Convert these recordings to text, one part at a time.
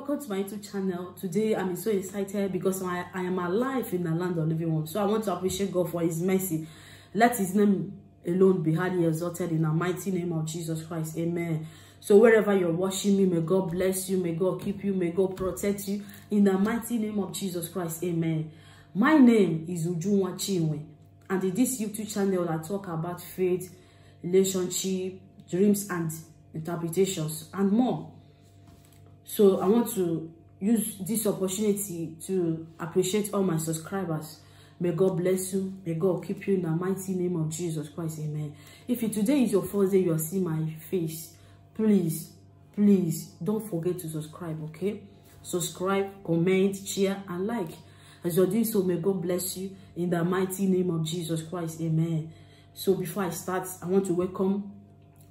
welcome to my YouTube channel. Today I'm so excited because I am alive in the land of living one. So I want to appreciate God for his mercy. Let his name alone be highly exalted in the mighty name of Jesus Christ. Amen. So wherever you're watching me, may God bless you, may God keep you, may God protect you in the mighty name of Jesus Christ. Amen. My name is Ujunwa Chinwe, and in this YouTube channel I talk about faith, relationship, dreams and interpretations and more. So I want to use this opportunity to appreciate all my subscribers. May God bless you. May God keep you in the mighty name of Jesus Christ. Amen. If today is your first day you are seeing my face, please don't forget to subscribe, okay? Subscribe, comment, share, and like. As you're doing so, may God bless you in the mighty name of Jesus Christ. Amen. So before I start, I want to welcome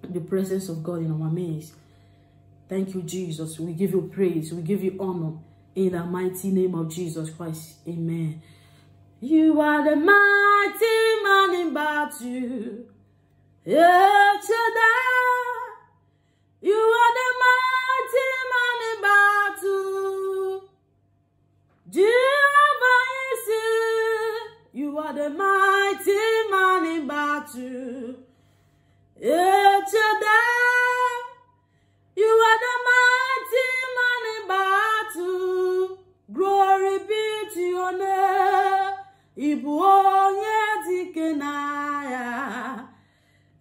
the presence of God in our midst. Thank you, Jesus. We give you praise. We give you honor in the mighty name of Jesus Christ. Amen. You are the mighty man in battle. El Shaddai. You are the mighty man in battle. Jehovah Nissi. You are the mighty man in battle. El Shaddai. You are the mighty man in battle. Glory be to your name. Ibu onye dike n'agha.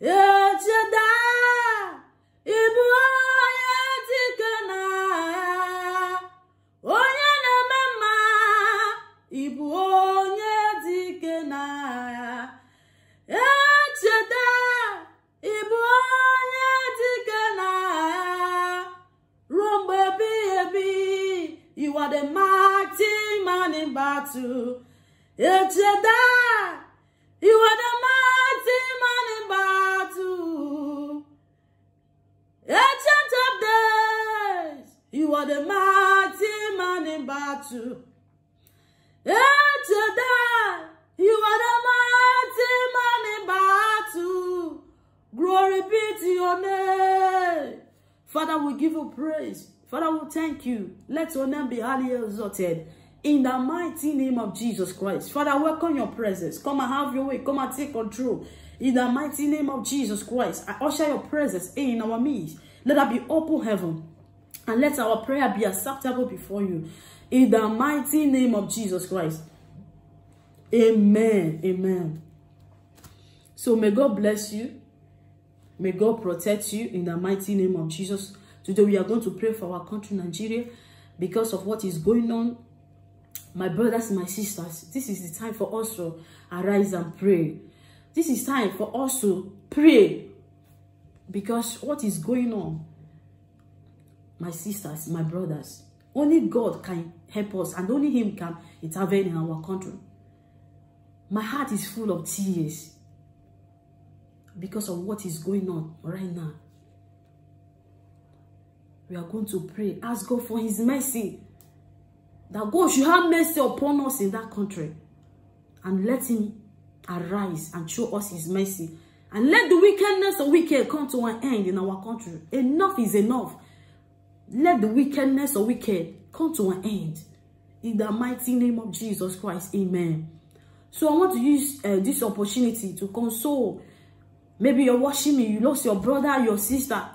El Shaddai. Ibu onye dike n'agha. Onye na-eme mma. Ibu onye dike n'agha. El Shaddai. Ibu onye dike n'agha. Rumba baby. You are the mighty man in battle. El Shaddai. You are the mighty man in battle. Ancient of days. You are the mighty man in battle. El Shaddai. You are the mighty man in battle. Glory be to your name. Father, we give you praise. Father, we thank you. Let your name be highly exalted in the mighty name of Jesus Christ. Father, welcome your presence. Come and have your way. Come and take control. In the mighty name of Jesus Christ, I usher your presence in our midst. Let there be open heaven. And let our prayer be acceptable before you. In the mighty name of Jesus Christ. Amen. Amen. So may God bless you. May God protect you in the mighty name of Jesus. Today we are going to pray for our country, Nigeria, because of what is going on. My brothers and my sisters, this is the time for us to arise and pray. This is time for us to pray because what is going on, my sisters, my brothers, only God can help us and only him can intervene in our country. My heart is full of tears because of what is going on right now. We are going to pray. Ask God for his mercy. That God should have mercy upon us in that country. And let him arise and show us his mercy. And let the wickedness of wicked come to an end in our country. Enough is enough. Let the wickedness of wicked come to an end. In the mighty name of Jesus Christ. Amen. So I want to use this opportunity to console. Maybe you're watching me. You lost your brother, your sister,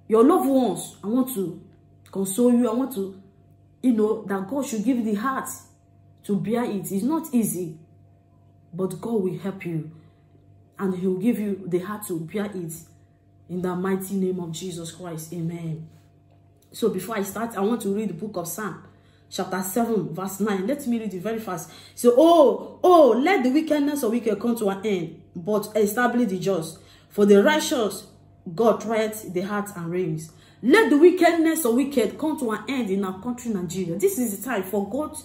your loved ones. I want to console you. I want to, that God should give you the heart to bear it. It's not easy, but God will help you. And he will give you the heart to bear it. In the mighty name of Jesus Christ. Amen. So before I start, I want to read the book of Psalm, chapter 7, verse 9. Let me read it very fast. So, oh, let the wickedness of wicked come to an end, but establish the just. For the righteous, God trieth the heart and reins. Let the wickedness of wicked come to an end in our country, Nigeria. This is the time for God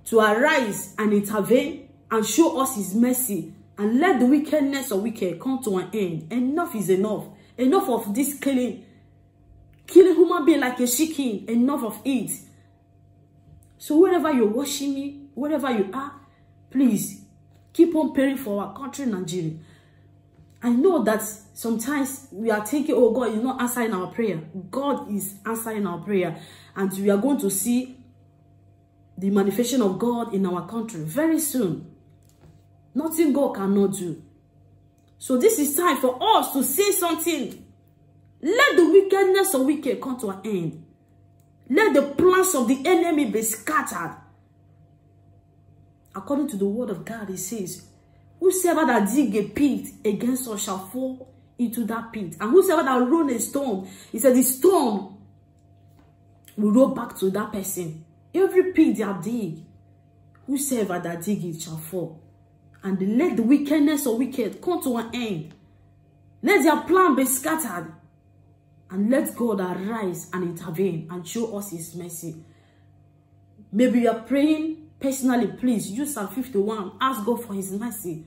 to arise and intervene and show us his mercy. And let the wickedness of wicked come to an end. Enough is enough. Enough of this killing human being like a chicken. Enough of it. So wherever you're watching me, wherever you are, please keep on praying for our country, Nigeria. I know that sometimes we are thinking, oh, God is not answering our prayer. God is answering our prayer. And we are going to see the manifestation of God in our country very soon. Nothing God cannot do. So this is time for us to say something. Let the wickedness of wicked come to an end. Let the plans of the enemy be scattered. According to the word of God, it says, whosoever that dig a pit against us shall fall into that pit. And whosoever that roll a stone, he said the stone will roll back to that person. Every pit they have dig, whosoever that dig it shall fall. And let the wickedness of wicked come to an end. Let their plan be scattered. And let God arise and intervene and show us his mercy. Maybe you are praying personally, please use Psalm 51. Ask God for his mercy.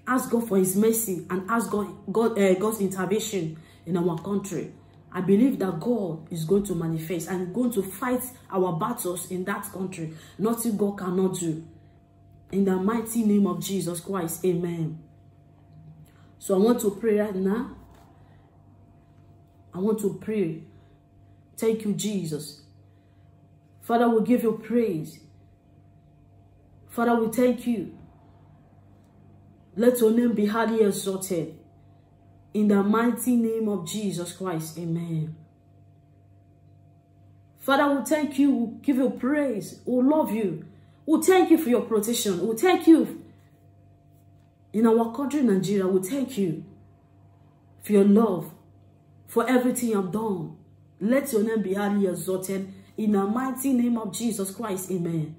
Ask God for his mercy and ask God's intervention in our country. I believe that God is going to manifest and going to fight our battles in that country. Nothing God cannot do. In the mighty name of Jesus Christ, amen. So I want to pray right now. I want to pray. Thank you, Jesus. Father, we give you praise. Father, we thank you. Let your name be highly exalted. In the mighty name of Jesus Christ, amen. Father, we thank you. We give you praise. We love you. We thank you for your protection. We thank you. In our country, Nigeria, we thank you for your love, for everything you have done. Let your name be highly exalted. In the mighty name of Jesus Christ, amen.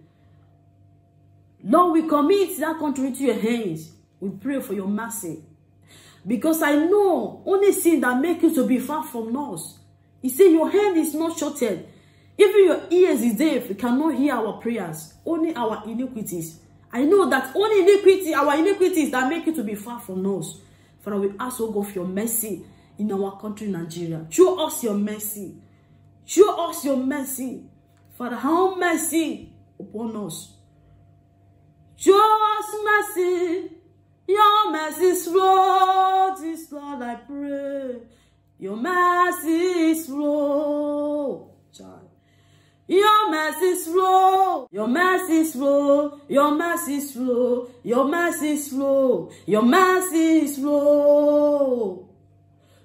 Lord, we commit that country into your hands. We pray for your mercy. Because I know only sin that makes you to be far from us. You see, your hand is not shorted. Even your ears is deaf. You cannot hear our prayers. Only our iniquities. I know that only iniquity, our iniquities that make you to be far from us. Father, we ask, oh God, for your mercy in our country, Nigeria. Show us your mercy. Show us your mercy. Father, have mercy upon us. Show us mercy. Your mercy is flow. This Lord, I pray. Your mercy is flow. Child. Your mercy is flow. Your mercy is flow. Your mercy is flow. Your mercy is flow. Your mercy is flow.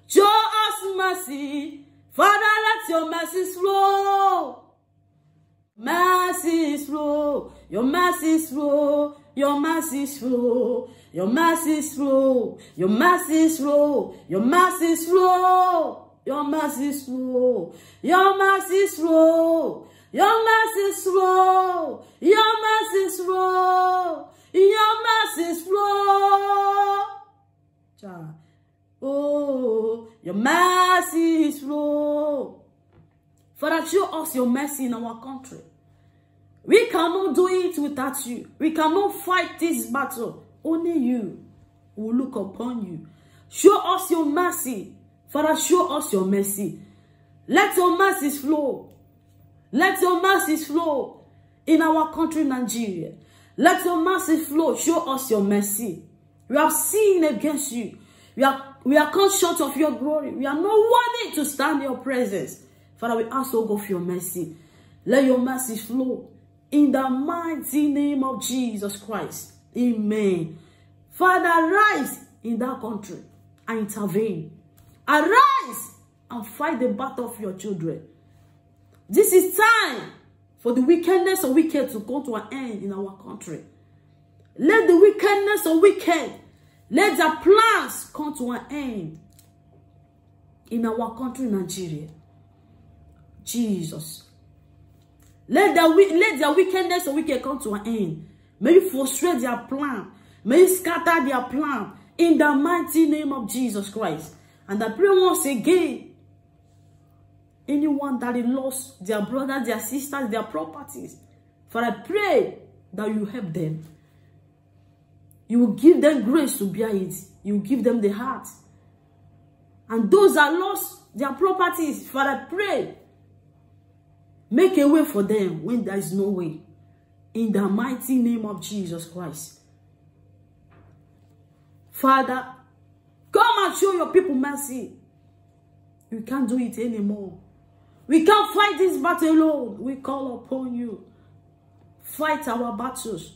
Show us mercy. Father, let your mercy flow. Mercy is flow. Your mercy is flow. Your mercy is flow. Your mercy is flow. Your mercy is flow. Your mercy is flow. Your mercy is flow. Your mercy is flow. Your mercy is flow. Your mercy is flow. Your mercy is flow. Child. Oh, your mercy is flow. Father, show us your mercy in our country. We cannot do it without you. We cannot fight this battle. Only you will look upon you. Show us your mercy. Father, show us your mercy. Let your mercy flow. Let your mercy flow in our country, Nigeria. Let your mercy flow. Show us your mercy. We have sinned against you. We are come short of your glory. We are not worthy to stand in your presence. Father, we ask, oh God, for your mercy. Let your mercy flow in the mighty name of Jesus Christ. Amen. Father, arise in that country and intervene. Arise and fight the battle of your children. This is time for the wickedness of wicked to come to an end in our country. Let the wickedness of wicked, let their plans come to an end in our country, Nigeria. Jesus. Let their wickedness of wicked come to an end. May you frustrate their plan. May you scatter their plan in the mighty name of Jesus Christ. And I pray once again, anyone that lost their brothers, their sisters, their properties, for I pray that you help them. You will give them grace to bear it. You will give them the heart. And those that lost their properties, Father, I pray, make a way for them when there is no way. In the mighty name of Jesus Christ. Father, Come and show your people mercy. We can't do it anymore. We can't fight this battle alone. We call upon you. Fight our battles.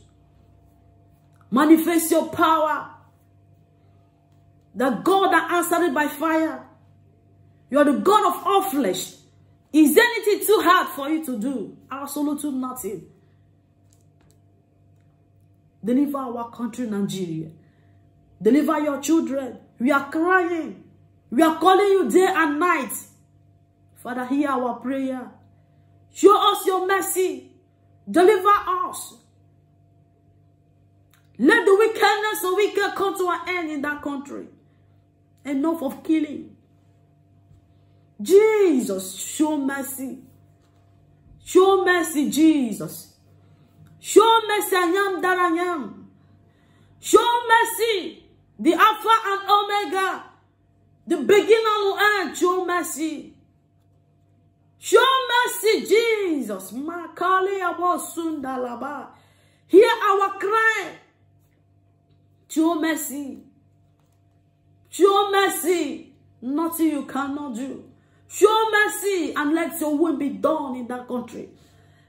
Manifest your power. The God that answered it by fire. You are the God of all flesh. Is anything too hard for you to do? Absolutely nothing. Deliver our country, Nigeria. Deliver your children. We are crying. We are calling you day and night. Father, hear our prayer. Show us your mercy. Deliver us. Let the wickedness of wicked come to an end in that country. Enough of killing. Jesus, show mercy. Show mercy, Jesus. Show mercy, I am that I am. Show mercy, the Alpha and Omega, the beginning and end. Show mercy. Show mercy, Jesus. Makali abo sundalaba. Hear our cry. Show mercy. Show mercy. Nothing you cannot do. Show mercy and let your will be done in that country.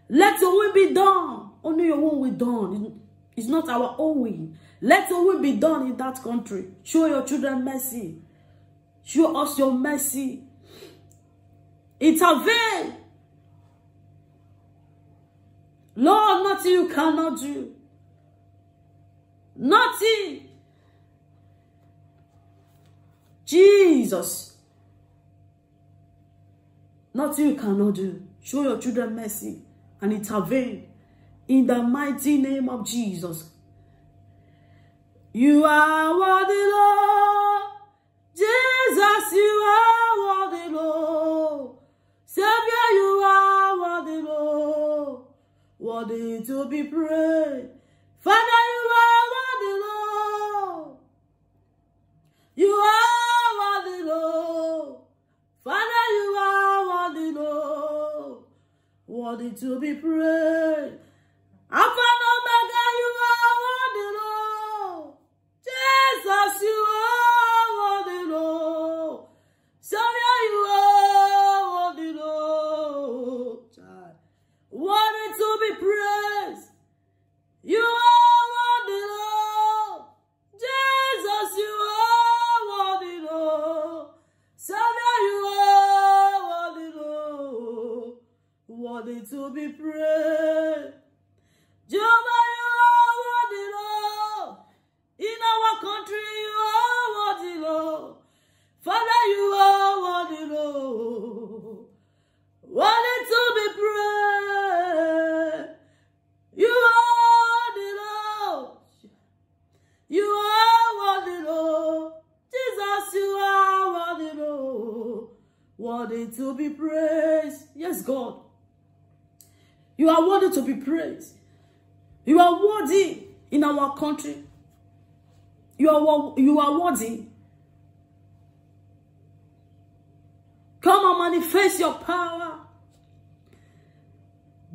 Let your will be done. Only your will be done. It's not our own will. Let your will be done in that country. Show your children mercy. Show us your mercy. Intervene. Lord, nothing you cannot do. Nothing. Jesus. Nothing you cannot do. Show your children mercy and intervene in the mighty name of Jesus. You are worthy, Lord. Jesus, you are worthy, Lord. Savior, you are worthy, Lord. Worthy to be praised. Father, you are worthy, Lord. You are worthy, Lord. Father, you are worthy, Lord. Worthy to be praised. Alpha and Omega, you are worthy, Lord. Jesus, you are worthy, Lord. Savior, you are worthy, Lord. Worthy to be praised. You are worthy, Lord. Jesus, you are worthy, Lord. Savior, you are worthy, Lord. Worthy to be praised. Jehovah, you are worthy, Lord. In our country, you are worthy, Lord. Father, you are worthy, Lord. Worthy to be praised. You are worthy, Lord. You are worthy, Lord. Jesus, you are worthy, Lord. Worthy to be praised. Yes, God. You are worthy to be praised. You are worthy in our country. You are worthy. Come and manifest your power.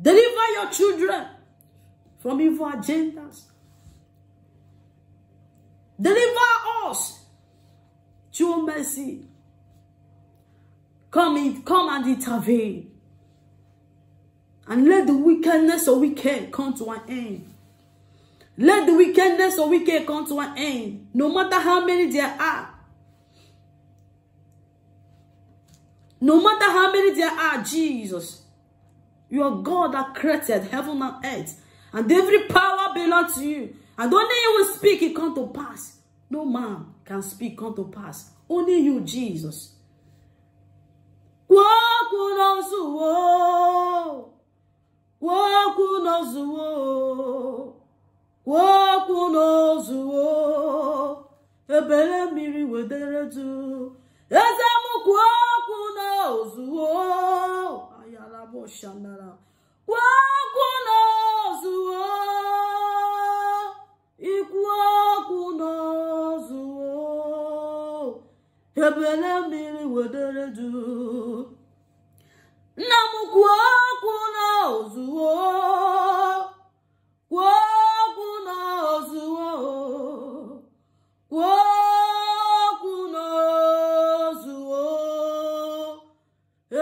Deliver your children from evil agendas. Deliver us. Show mercy. Come and intervene. And let the wickedness of wicked come to an end. Let the wickedness of wicked come to an end. No matter how many there are. No matter how many there are, Jesus. You are God that created heaven and earth. And every power belongs to you. And only you will speak, it come to pass. No man can speak, come to pass. Only you, Jesus. Ebele miri wedere tu. Ezamu kwaku nozuo. Ayala bo shandara. Kwaku nozuo. Ikwaku nozuo. Ebele miri wedere tu. Namu kwaku nozuo. Kwaku nozuo. Kwaku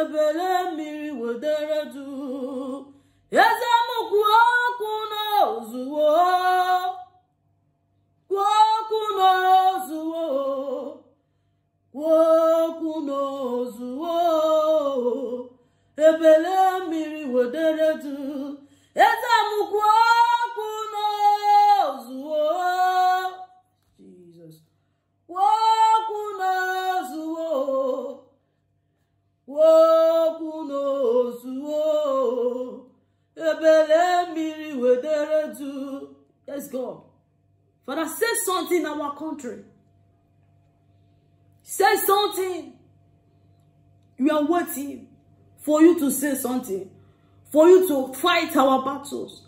ebele mmiri wedere du. Eze m kwuokwu n'ozuwo, kwuokwu n'ozuwo, kwuokwu n'ozuwo, ebele mmiri wedere du. Eze m kwuokwu n'ozuwo, Jesus, kwuokwu n'ozuwo, kwuokwu n'ozuwo, ebele mmiri wedere du. Let's go. Father, say something in our country. Say something. We are waiting for you to say something, for you to fight our battles.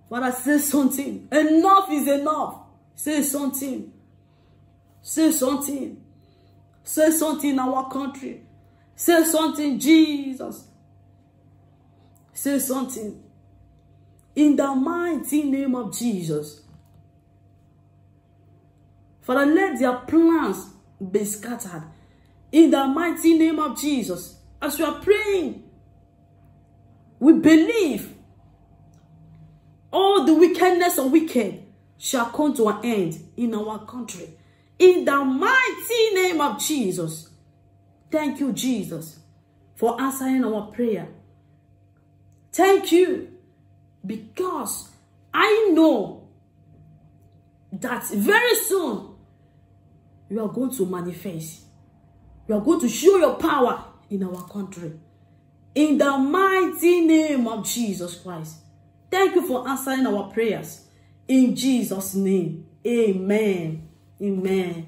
Father, say something. Enough is enough. Say something. Say something. Say something in our country. Say something, Jesus. Say something. In the mighty name of Jesus. Father, let their plans be scattered. In the mighty name of Jesus. As we are praying, we believe all the wickedness of wicked shall come to an end in our country. In the mighty name of Jesus. Thank you, Jesus, for answering our prayer. Thank you, because I know that very soon you are going to manifest. You are going to show your power in our country. In the mighty name of Jesus Christ. Thank you for answering our prayers. In Jesus' name. Amen. Amen.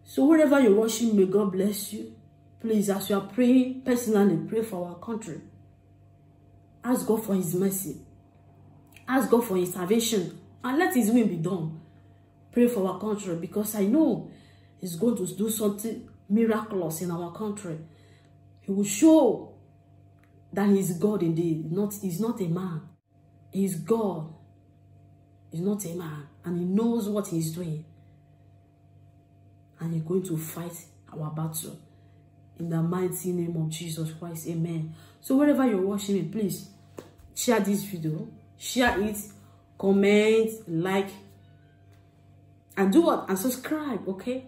So wherever you're watching, may God bless you. Please, as you are praying, personally pray for our country. Ask God for his mercy. Ask God for his salvation. And let his will be done. Pray for our country, because I know he's going to do something miraculous in our country. He will show that he is God indeed. He's not a man. He is God. He's not a man. And he knows what he's doing. And he's going to fight our battle. In the mighty name of Jesus Christ. Amen. So wherever you're watching it, please share this video. Share it. Comment. Like. And do what? And subscribe. Okay?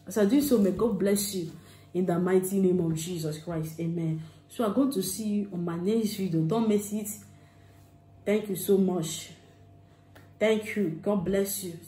As I do so, may God bless you. In the mighty name of Jesus Christ. Amen. So I'm going to see you on my next video. Don't miss it. Thank you so much. Thank you. God bless you.